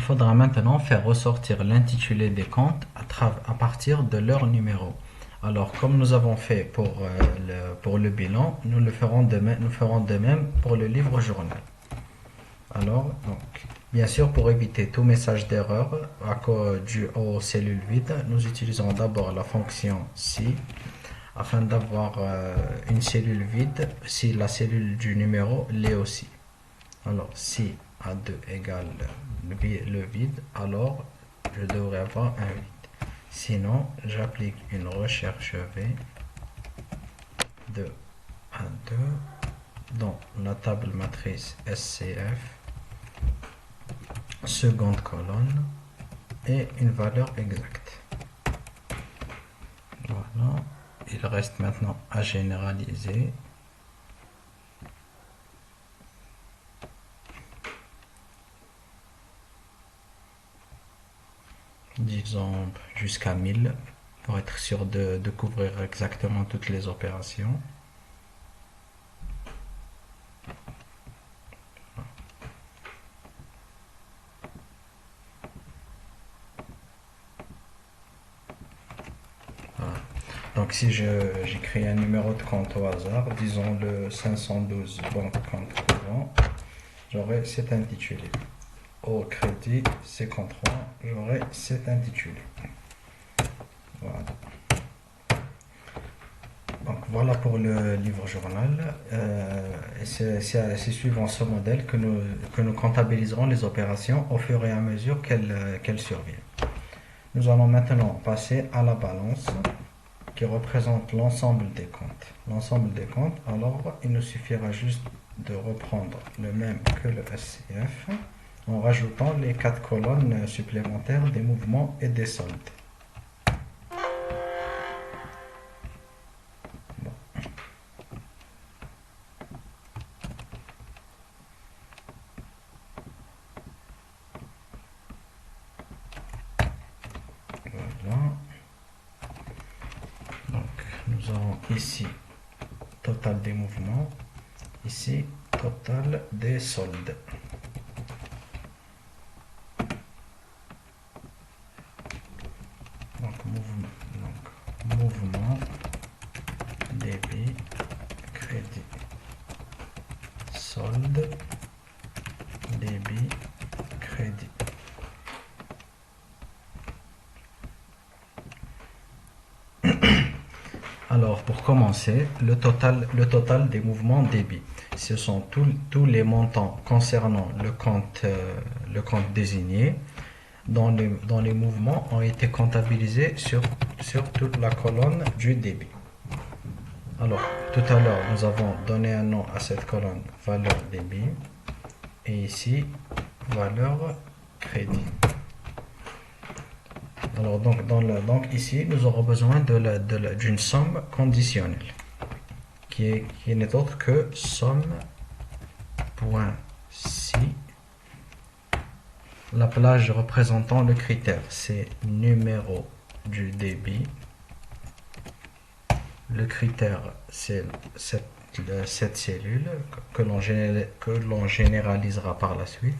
faudra maintenant faire ressortir l'intitulé des comptes à partir de leur numéro. Alors, comme nous avons fait pour le bilan, nous ferons de même pour le livre journal. Alors, donc, bien sûr, pour éviter tout message d'erreur dû aux cellules vides, nous utilisons d'abord la fonction si afin d'avoir une cellule vide si la cellule du numéro l'est aussi. Alors, si A2 égale le vide, alors je devrais avoir un 8. Sinon, j'applique une recherche V de A2 dans la table matrice SCF, seconde colonne, et une valeur exacte. Voilà. Il reste maintenant à généraliser. Disons jusqu'à 1000 pour être sûr de couvrir exactement toutes les opérations. Voilà. Donc si j'écris un numéro de compte au hasard, disons le 512 banque compte courant, j'aurai cet intitulé. Au crédit C3, j'aurai cet intitulé. Voilà. Donc voilà pour le livre journal. C'est suivant ce modèle que nous comptabiliserons les opérations au fur et à mesure qu'elles surviennent. Nous allons maintenant passer à la balance qui représente l'ensemble des comptes. L'ensemble des comptes, alors il nous suffira juste de reprendre le même que le SCF en rajoutant les 4 colonnes supplémentaires des mouvements et des soldes. Bon. Voilà. Donc nous avons ici total des mouvements, ici total des soldes. Mouvement, débit, crédit, solde, débit, crédit. Alors pour commencer, le total des mouvements débit. Ce sont tous les montants concernant le compte désigné dont les mouvements ont été comptabilisés sur toute la colonne du débit. Alors, tout à l'heure, nous avons donné un nom à cette colonne valeur débit et ici valeur crédit. Alors, donc ici, nous aurons besoin d'une somme conditionnelle qui n'est autre que somme.si. La plage représentant le critère, c'est numéro du débit. Le critère, c'est cette cellule que l'on généralisera par la suite.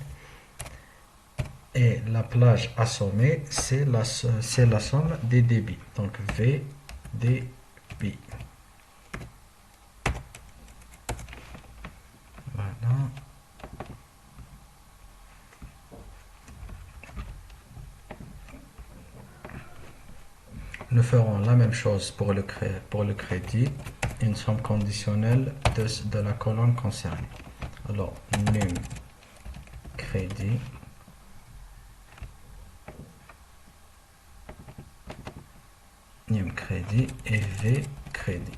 Et la plage assommée, c'est la somme des débits. Donc V débit. Voilà. Nous ferons la même chose pour le crédit, une somme conditionnelle de la colonne concernée. Alors, num crédit et V crédit.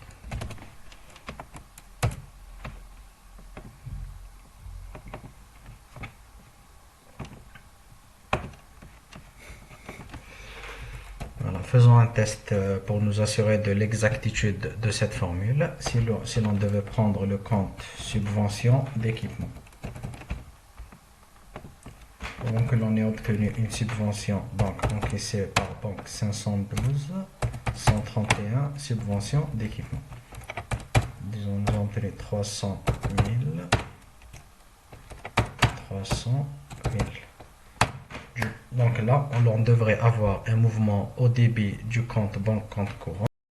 Faisons un test pour nous assurer de l'exactitude de cette formule si l'on devait prendre le compte subvention d'équipement. Donc l'on ait obtenu une subvention encaissée par banque 512 131 subvention d'équipement. Disons nous avons obtenu 300 000 300 000 du Donc là, on devrait avoir un mouvement au débit du compte banque compte courant.